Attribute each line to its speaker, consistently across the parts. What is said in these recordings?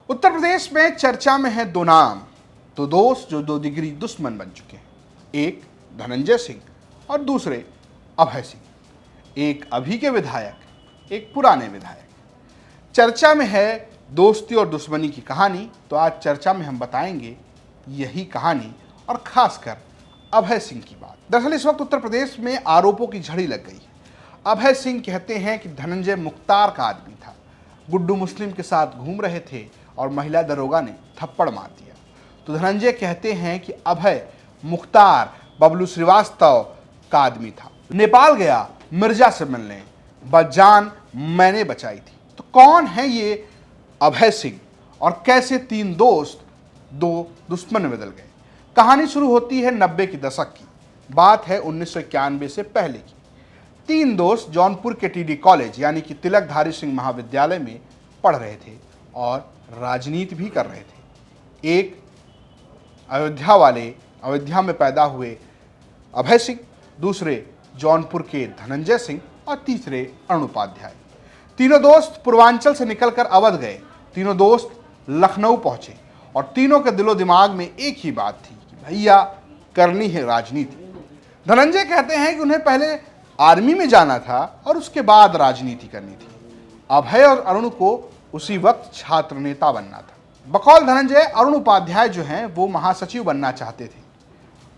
Speaker 1: उत्तर प्रदेश में चर्चा में है दो नाम, दो दोस्त जो दो डिग्री दुश्मन बन चुके हैं। एक धनंजय सिंह और दूसरे अभय सिंह। एक अभी के विधायक, एक पुराने विधायक। चर्चा में है दोस्ती और दुश्मनी की कहानी। तो आज चर्चा में हम बताएंगे यही कहानी और खासकर अभय सिंह की बात। दरअसल इस वक्त उत्तर प्रदेश में आरोपों की झड़ी लग गई है। अभय सिंह कहते हैं कि धनंजय मुख्तार का आदमी था, गुड्डू मुस्लिम के साथ घूम रहे थे और महिला दरोगा ने थप्पड़ मार दिया। तो धनंजय कहते हैं कि अभय मुख्तार बबलू श्रीवास्तव का आदमी था, नेपाल गया मिर्जा से मिलने, जान मैंने बचाई थी। तो कौन है ये अभय सिंह और कैसे तीन दोस्त दो दुश्मन में बदल गए? कहानी शुरू होती है 90 के दशक की। बात है 1991 से पहले की। तीन दोस्त जौनपुर के टीडी कॉलेज यानी कि तिलकधारी सिंह महाविद्यालय में पढ़ रहे थे और राजनीति भी कर रहे थे। एक अयोध्या में पैदा हुए अभय सिंह, दूसरे जौनपुर के धनंजय सिंह और तीसरे अरुण उपाध्याय। तीनों दोस्त पूर्वांचल से निकलकर अवध गए। तीनों दोस्त लखनऊ पहुंचे और तीनों के दिलो दिमाग में एक ही बात थी कि भैया करनी है राजनीति। धनंजय कहते हैं कि उन्हें पहले आर्मी में जाना था और उसके बाद राजनीति करनी थी। अभय और अरुण को उसी वक्त छात्र नेता बनना था। बकौल धनंजय, अरुण उपाध्याय जो हैं वो महासचिव बनना चाहते थे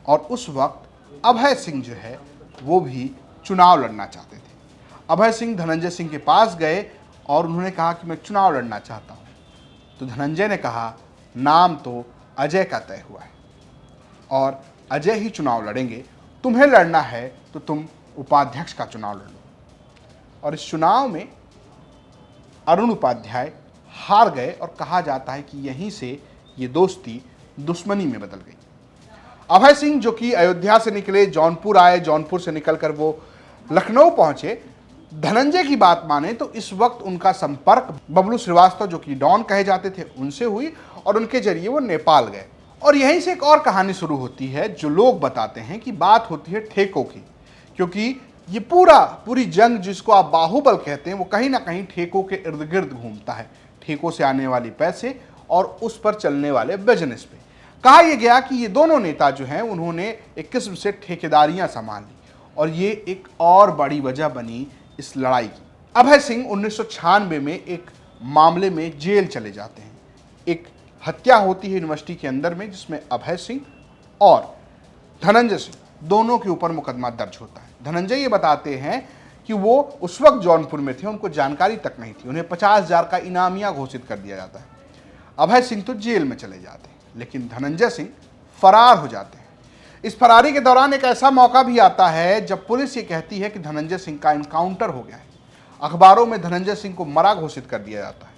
Speaker 1: और उस वक्त अभय सिंह जो है वो भी चुनाव लड़ना चाहते थे। अभय सिंह धनंजय सिंह के पास गए और उन्होंने कहा कि मैं चुनाव लड़ना चाहता हूँ। तो धनंजय ने कहा नाम तो अजय का तय हुआ है और अजय ही चुनाव लड़ेंगे, तुम्हें लड़ना है तो तुम उपाध्यक्ष का चुनाव लड़ लो। और इस चुनाव में अरुण उपाध्याय हार गए और कहा जाता है कि यहीं से ये दोस्ती दुश्मनी में बदल गई। अभय सिंह जो कि अयोध्या से निकले, जौनपुर आए, जौनपुर से निकलकर वो लखनऊ पहुंचे। धनंजय की बात माने तो इस वक्त उनका संपर्क बबलू श्रीवास्तव जो कि डॉन कहे जाते थे उनसे हुई और उनके जरिए वो नेपाल गए। और यहीं से एक और कहानी शुरू होती है जो लोग बताते हैं कि बात होती है ठेकों की, क्योंकि ये पूरी जंग जिसको आप बाहुबल कहते हैं वो कहीं ना कहीं ठेकों के इर्द गिर्द घूमता है। ठेकों से आने वाली पैसे और उस पर चलने वाले बिजनेस पे। कहा यह गया कि ये दोनों नेता जो हैं उन्होंने एक किस्म से ठेकेदारियां संभाल ली और ये एक और बड़ी वजह बनी इस लड़ाई की। अभय सिंह 1996 में एक मामले में जेल चले जाते हैं। एक हत्या होती है यूनिवर्सिटी के अंदर में जिसमें अभय सिंह और धनंजय सिंह दोनों के ऊपर मुकदमा दर्ज होता है। धनंजय ये बताते हैं कि वो उस वक्त जौनपुर में थे, उनको जानकारी तक नहीं थी। उन्हें 50,000 का इनामिया घोषित कर दिया जाता है। अभय सिंह तो जेल में चले जाते हैं लेकिन धनंजय सिंह फरार हो जाते हैं। इस फरारी के दौरान एक ऐसा मौका भी आता है जब पुलिस ये कहती है कि धनंजय सिंह का इनकाउंटर हो गया है। अखबारों में धनंजय सिंह को मरा घोषित कर दिया जाता है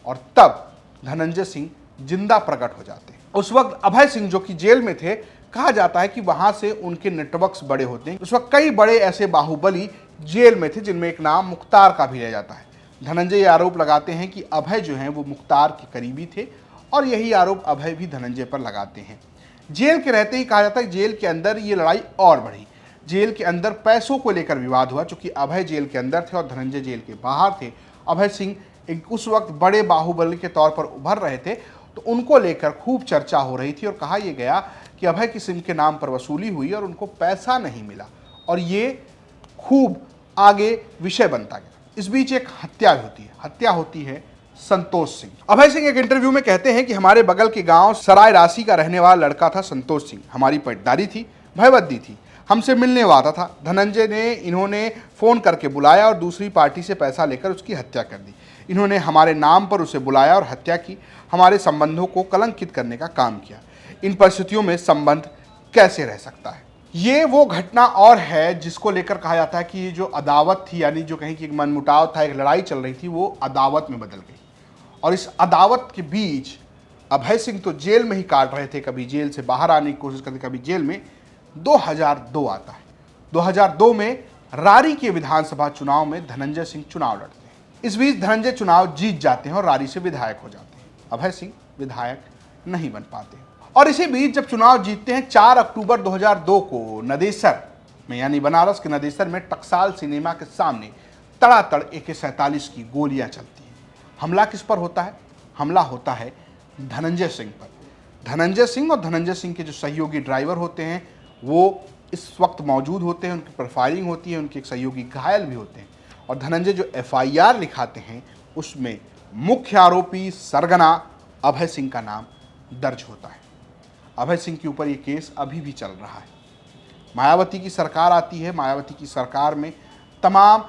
Speaker 1: और तब धनंजय सिंह जिंदा प्रकट हो जाते हैं। उस वक्त अभय सिंह जो कि जेल में थे, कहा जाता है कि वहां से उनके नेटवर्क्स बड़े होते हैं। उस वक्त कई बड़े ऐसे बाहुबली जेल में थे जिनमें एक नाम मुख्तार का भी रह जाता है। धनंजय ये आरोप लगाते हैं कि अभय जो हैं वो मुख्तार के करीबी थे और यही आरोप अभय भी धनंजय पर लगाते हैं। जेल के रहते ही कहा जाता है कि जेल के अंदर ये लड़ाई और बढ़ी। जेल के अंदर पैसों को लेकर विवाद हुआ, चूंकि अभय जेल के अंदर थे और धनंजय जेल के बाहर थे। अभय सिंह एक उस वक्त बड़े बाहुबली के तौर पर उभर रहे थे, तो उनको लेकर खूब चर्चा हो रही थी और कहा यह गया कि अभय की सिंह के नाम पर वसूली हुई और उनको पैसा नहीं मिला और ये खूब आगे विषय बनता गया। इस बीच एक हत्या होती है संतोष सिंह। अभय सिंह एक इंटरव्यू में कहते हैं कि हमारे बगल के गांव सराय राशि का रहने वाला लड़का था संतोष सिंह। हमारी पटदारी थी, भयवद्दी थी, हमसे मिलने वाला था। धनंजय ने इन्होंने फोन करके बुलाया और दूसरी पार्टी से पैसा लेकर उसकी हत्या कर दी। इन्होंने हमारे नाम पर उसे बुलाया और हत्या की, हमारे संबंधों को कलंकित करने का काम किया। इन परिस्थितियों में संबंध कैसे रह सकता है? ये वो घटना और है जिसको लेकर कहा जाता है कि ये जो अदावत थी, यानी जो कहीं की एक मनमुटाव था, एक लड़ाई चल रही थी, वो अदावत में बदल गई। और इस अदावत के बीच अभय सिंह तो जेल में ही काट रहे थे, कभी जेल से बाहर आने की कोशिश करते, कभी जेल में। 2002 आता है। 2002 में रारी के विधानसभा चुनाव में धनंजय सिंह चुनाव लड़ते हैं। इस बीच धनंजय चुनाव जीत जाते हैं और रारी से विधायक हो जाते हैं। अभय सिंह विधायक नहीं बन पाते। और इसी बीच जब चुनाव जीतते हैं 4 अक्टूबर 2002 को नदेसर में, यानी बनारस के नदेसर में टकसाल सिनेमा के सामने तड़ातड़ AK-47 की गोलियां चलती हैं। हमला किस पर होता है? हमला होता है धनंजय सिंह पर। धनंजय सिंह और धनंजय सिंह के जो सहयोगी ड्राइवर होते हैं वो इस वक्त मौजूद होते हैं, उनकी पर फायरिंग होती है, उनके एक सहयोगी घायल भी होते हैं। और धनंजय जो FIR लिखाते हैं उसमें मुख्य आरोपी सरगना अभय सिंह का नाम दर्ज होता है। अभय सिंह के ऊपर ये केस अभी भी चल रहा है। मायावती की सरकार आती है, मायावती की सरकार में तमाम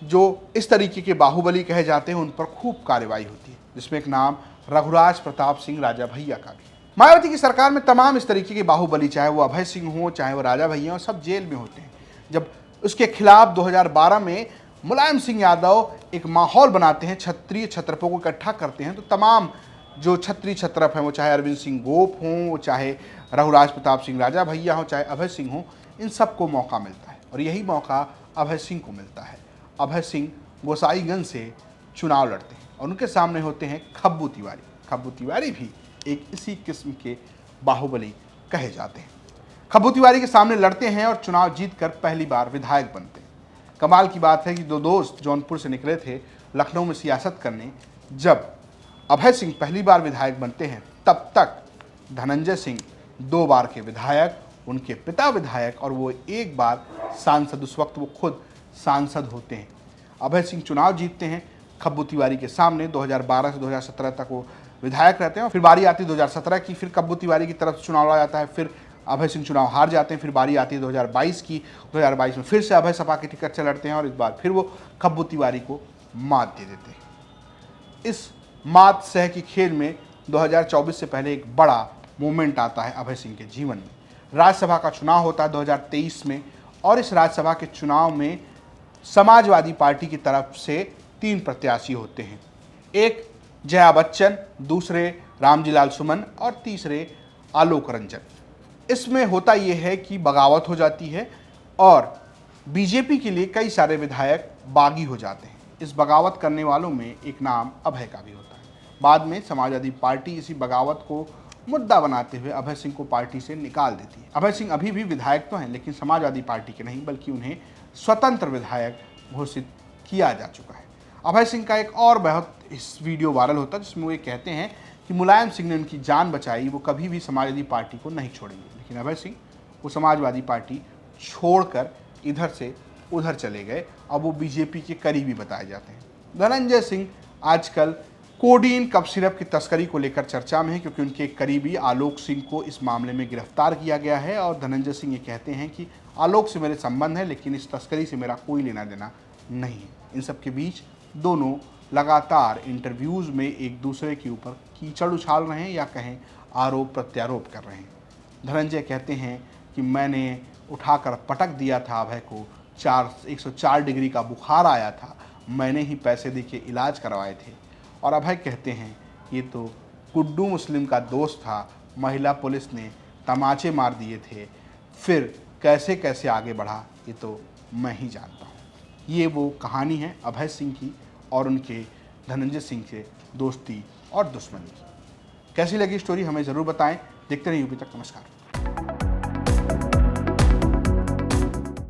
Speaker 1: जो इस तरीके के बाहुबली कहे जाते हैं उन पर खूब कार्रवाई होती है, जिसमें एक नाम रघुराज प्रताप सिंह राजा भैया का भी। मायावती की सरकार में तमाम इस तरीके के बाहुबली, चाहे वो अभय सिंह हो चाहे वो राजा भैया हो, सब जेल में होते हैं। जब उसके खिलाफ 2012 में मुलायम सिंह यादव एक माहौल बनाते हैं, क्षत्रिय छत्रपों को इकट्ठा करते हैं, तो तमाम जो क्षत्रिय छत्रप हैं, वो चाहे अरविंद सिंह गोप हों, वो चाहे रघुराज प्रताप सिंह राजा भैया हो, चाहे अभय सिंह हो, इन सबको मौका मिलता है। और यही मौका अभय सिंह को मिलता है। अभय सिंह गोसाईगंज से चुनाव लड़ते हैं और उनके सामने होते हैं खब्बू तिवारी। खब्बू तिवारी भी एक इसी किस्म के बाहुबली कहे जाते हैं। खब्बू तिवारी के सामने लड़ते हैं और चुनाव जीतकर पहली बार विधायक बनते हैं। कमाल की बात है कि दो दोस्त जौनपुर से निकले थे लखनऊ में सियासत करने। जब अभय सिंह पहली बार विधायक बनते हैं तब तक धनंजय सिंह 2 बार के विधायक, उनके पिता विधायक और वो 1 बार सांसद, उस वक्त वो खुद सांसद होते हैं। अभय सिंह चुनाव जीतते हैं खब्बू तिवारी के सामने। 2012 से 2017 तक वो विधायक रहते हैं और फिर बारी आती है 2017 की, फिर खब्बू तिवारी की तरफ से चुनाव लड़ा जाता है, फिर अभय सिंह चुनाव हार जाते हैं। फिर बारी आती है 2022 की, 2022 में फिर से अभय सपा की टिकट से लड़ते हैं और इस बार फिर वो खब्बू तिवारी को मात दे देते हैं। इस मात सह की खेल में 2024 से पहले एक बड़ा मोमेंट आता है अभय सिंह के जीवन में। राज्यसभा का चुनाव होता है 2023 में और इस राज्यसभा के चुनाव में समाजवादी पार्टी की तरफ से 3 प्रत्याशी होते हैं। एक जया बच्चन, दूसरे रामजीलाल सुमन और तीसरे आलोक रंजन। इसमें होता यह है कि बगावत हो जाती है और बीजेपी के लिए कई सारे विधायक बागी हो जाते हैं। इस बगावत करने वालों में एक नाम अभय का भी होता है। बाद में समाजवादी पार्टी इसी बगावत को मुद्दा बनाते हुए अभय सिंह को पार्टी से निकाल देती है। अभय सिंह अभी भी विधायक तो हैं, लेकिन समाजवादी पार्टी के नहीं, बल्कि उन्हें स्वतंत्र विधायक घोषित किया जा चुका है। अभय सिंह का एक और बहुत इस वीडियो वायरल होता है जिसमें वो ये कहते हैं कि मुलायम सिंह ने उनकी जान बचाई, वो कभी भी समाजवादी पार्टी को नहीं छोड़ेंगे। लेकिन अभय सिंह वो समाजवादी पार्टी छोड़कर इधर से उधर चले गए। अब वो बीजेपी के करीबी बताए जाते हैं। धनंजय सिंह आजकल कोडीन कफ सिरप की तस्करी को लेकर चर्चा में है, क्योंकि उनके करीबी आलोक सिंह को इस मामले में गिरफ्तार किया गया है। और धनंजय सिंह ये कहते हैं कि आलोक से मेरे संबंध है, लेकिन इस तस्करी से मेरा कोई लेना देना नहीं है। इन सब के बीच दोनों लगातार इंटरव्यूज़ में एक दूसरे के ऊपर कीचड़ उछाल रहे हैं या कहें आरोप प्रत्यारोप कर रहे हैं। धनंजय कहते हैं कि मैंने उठाकर पटक दिया था अभय को, 104 डिग्री का बुखार आया था, मैंने ही पैसे दे के इलाज करवाए थे। और अभय कहते हैं ये तो गुड्डू मुस्लिम का दोस्त था, महिला पुलिस ने तमाचे मार दिए थे, फिर कैसे कैसे आगे बढ़ा ये तो मैं ही जानता हूँ। ये वो कहानी है अभय सिंह की और उनके धनंजय सिंह से दोस्ती और दुश्मनी की। कैसी लगी स्टोरी हमें ज़रूर बताएं। देखते रहिए यूपी तक। नमस्कार।